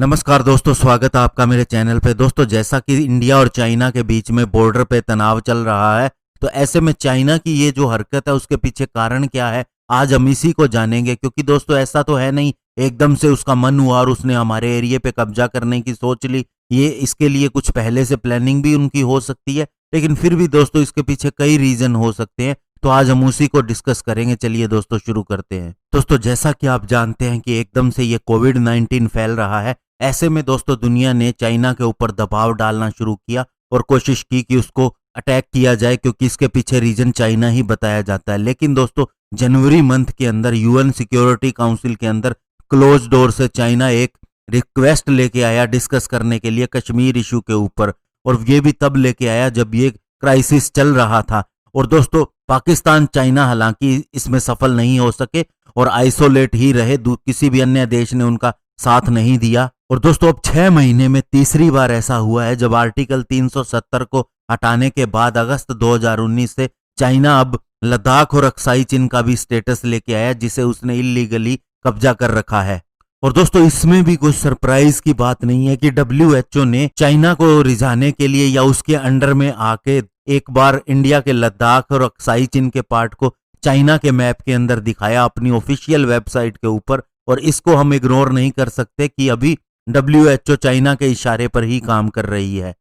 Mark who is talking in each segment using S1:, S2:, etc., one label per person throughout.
S1: नमस्कार दोस्तों, स्वागत है आपका मेरे चैनल पे। दोस्तों, जैसा कि इंडिया और चाइना के बीच में बॉर्डर पे तनाव चल रहा है, तो ऐसे में चाइना की ये जो हरकत है उसके पीछे कारण क्या है, आज हम इसी को जानेंगे। क्योंकि दोस्तों ऐसा तो है नहीं एकदम से उसका मन हुआ और उसने हमारे एरिया पे कब्जा करने की सोच ली। ये इसके लिए कुछ पहले से प्लानिंग भी उनकी हो सकती है, लेकिन फिर भी दोस्तों इसके पीछे कई रीजन हो सकते हैं। तो आज हम उसी को डिस्कस करेंगे। चलिए दोस्तों शुरू करते हैं। दोस्तों, जैसा कि आप जानते हैं कि एकदम से ये कोविड-19 फैल रहा है। ऐसे में दोस्तों दुनिया ने चाइना के ऊपर दबाव डालना शुरू किया और कोशिश की कि उसको अटैक किया जाए, क्योंकि इसके पीछे रीजन चाइना ही बताया जाता है। लेकिन दोस्तों जनवरी मंथ के अंदर यूएन सिक्योरिटी काउंसिल के अंदर क्लोज डोर से चाइना एक रिक्वेस्ट लेके आया डिस्कस करने के लिए कश्मीर इशू के ऊपर। और ये भी तब लेके आया जब ये क्राइसिस चल रहा था। और दोस्तों पाकिस्तान चाइना हालांकि इसमें सफल नहीं हो सके और आइसोलेट ही रहे, किसी भी अन्य देश ने उनका साथ नहीं दिया। और दोस्तों अब 6 महीने में तीसरी बार ऐसा हुआ है जब आर्टिकल 370 को हटाने के बाद अगस्त 2019 से चाइना अब लद्दाख और अक्साई चीन का भी स्टेटस लेके आया, जिसे उसने इलीगली कब्जा कर रखा है। और दोस्तों इसमें भी कोई सरप्राइज की बात नहीं है कि WHO ने चाइना को रिझाने के लिए या उसके अंडर में आके एक बार इंडिया के लद्दाख और अक्साई चीन के पार्ट को चाइना के मैप के अंदर दिखाया अपनी ऑफिशियल वेबसाइट के ऊपर। और इसको हम इग्नोर नहीं कर सकते कि अभी WHO चाइना के इशारे पर ही काम कर रही है।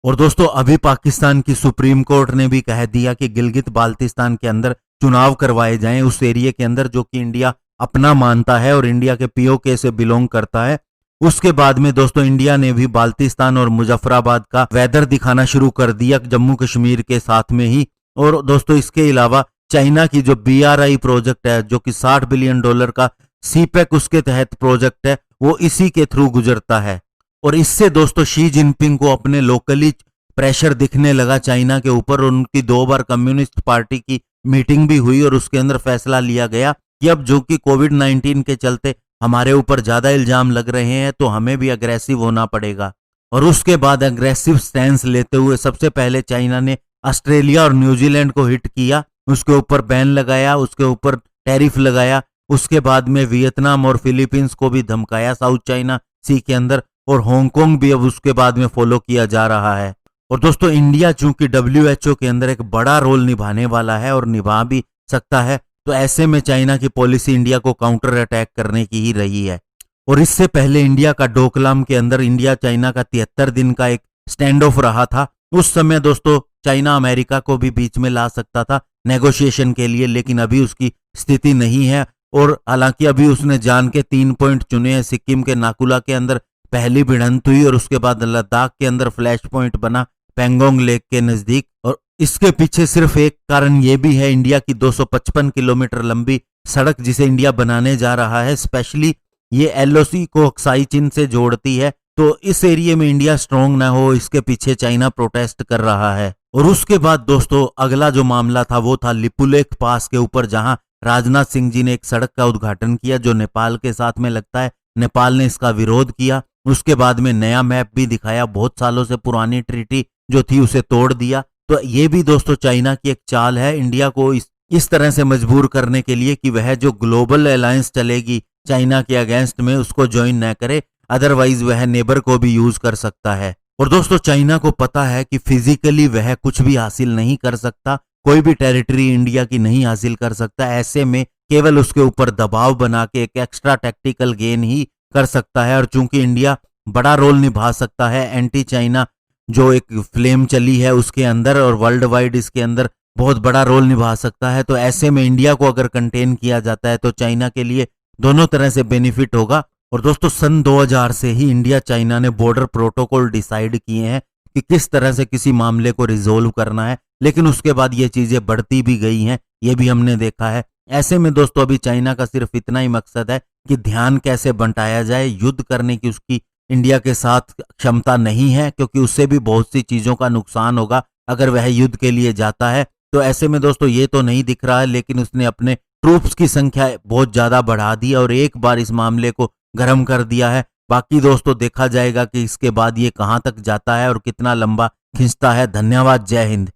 S1: और दोस्तों अभी पाकिस्तान की सुप्रीम कोर्ट ने भी कह दिया कि गिलगित बाल्टिस्तान के अंदर चुनाव करवाए जाएं, उस एरिया के अंदर जो कि इंडिया अपना मानता है और इंडिया के POK से बिलोंग करता है। उसके बाद में दोस्तों इंडिया ने भी बाल्टिस्तान और मुजफ्फराबाद का वेदर दिखाना शुरू कर दिया जम्मू कश्मीर के साथ में ही। और दोस्तों इसके अलावा चाइना की जो BRI प्रोजेक्ट है, जो कि $60 बिलियन का CPEC उसके तहत प्रोजेक्ट है, वो इसी के थ्रू गुजरता है। और इससे दोस्तों शी जिनपिंग को अपने लोकली प्रेशर दिखने लगा चाइना के ऊपर। उनकी 2 बार कम्युनिस्ट पार्टी की मीटिंग भी हुई और उसके अंदर फैसला लिया गया कि अब जो कि कोविड-19 के चलते हमारे ऊपर ज्यादा इल्जाम लग रहे हैं, तो हमें भी अग्रेसिव होना पड़ेगा। और उसके बाद अग्रेसिव स्टैंस लेते हुए सबसे पहले चाइना ने ऑस्ट्रेलिया और न्यूजीलैंड को हिट किया, उसके ऊपर बैन लगाया, उसके ऊपर टैरिफ लगाया। उसके बाद में वियतनाम और फिलीपींस को भी धमकाया साउथ चाइना सी के अंदर, और हांगकांग भी अब उसके बाद में फॉलो किया जा रहा है। और दोस्तों इंडिया चूंकि WHO के अंदर एक बड़ा रोल निभाने वाला है और निभा भी सकता है, तो ऐसे में चाइना की पॉलिसी इंडिया को काउंटर अटैक करने की ही रही है। और इससे पहले इंडिया का डोकलाम के अंदर इंडिया चाइना का 73 दिन का एक स्टैंड ऑफ रहा था। उस समय दोस्तों चाइना अमेरिका को भी बीच में ला सकता था नेगोशिएशन के लिए, लेकिन अभी उसकी स्थिति नहीं है। और हालांकि अभी उसने जान के 3 पॉइंट चुने हैं। सिक्किम के नाकुला के अंदर पहली भिड़ंत हुई और उसके बाद लद्दाख के अंदर फ्लैश पॉइंट बना पेंगोंग लेक के नजदीक। और इसके पीछे सिर्फ एक कारण ये भी है, इंडिया की 255 किलोमीटर लंबी सड़क जिसे इंडिया बनाने जा रहा है, स्पेशली ये LOC को अक्साई चीन से जोड़ती है। तो इस एरिया में इंडिया स्ट्रांग ना हो, इसके पीछे चाइना प्रोटेस्ट कर रहा है। और उसके बाद दोस्तों अगला जो मामला था वो था लिपुलेख पास के ऊपर, जहां राजनाथ सिंह जी ने एक सड़क का उद्घाटन किया जो नेपाल के साथ में लगता है। नेपाल ने इसका विरोध किया। उसके बाद में नया मैप भी दिखाया, बहुत सालों से पुरानी ट्रीटी जो थी उसे तोड़ दिया। तो ये भी दोस्तों चाइना की एक चाल है इंडिया को इस तरह से मजबूर करने के लिए कि वह जो ग्लोबल अलायंस चलेगी चाइना के अगेंस्ट में उसको ज्वाइन न करे, अदरवाइज वह नेबर को भी यूज कर सकता है। और दोस्तों चाइना को पता है कि फिजिकली वह कुछ भी हासिल नहीं कर सकता, कोई भी टेरिटरी इंडिया की नहीं हासिल कर सकता। ऐसे में केवल उसके ऊपर दबाव बना के एक एक्स्ट्रा टैक्टिकल गेन ही कर सकता है। और चूंकि इंडिया बड़ा रोल निभा सकता है एंटी चाइना जो एक फ्लेम चली है उसके अंदर, और वर्ल्ड वाइड इसके अंदर बहुत बड़ा रोल निभा सकता है, तो ऐसे में इंडिया को अगर कंटेन किया जाता है तो चाइना के लिए दोनों तरह से बेनिफिट होगा। और दोस्तों सन 2000 से ही इंडिया चाइना ने बॉर्डर प्रोटोकॉल डिसाइड किए हैं कि किस तरह से किसी मामले को रिजोल्व करना है, लेकिन उसके बाद ये चीजें बढ़ती भी गई हैं, ये भी हमने देखा है। ऐसे में दोस्तों अभी चाइना का सिर्फ इतना ही मकसद है कि ध्यान कैसे बंटाया जाए, युद्ध करने की उसकी इंडिया के साथ क्षमता नहीं है, क्योंकि उससे भी बहुत सी चीजों का नुकसान होगा अगर वह युद्ध के लिए जाता है। तो ऐसे में दोस्तों ये तो नहीं दिख रहा है, लेकिन उसने अपने ट्रूप्स की संख्या बहुत ज्यादा बढ़ा दी और एक बार इस मामले को गर्म कर दिया है। बाकी दोस्तों देखा जाएगा कि इसके बाद ये कहां तक जाता है और कितना लंबा खींचता है। धन्यवाद, जय हिंद।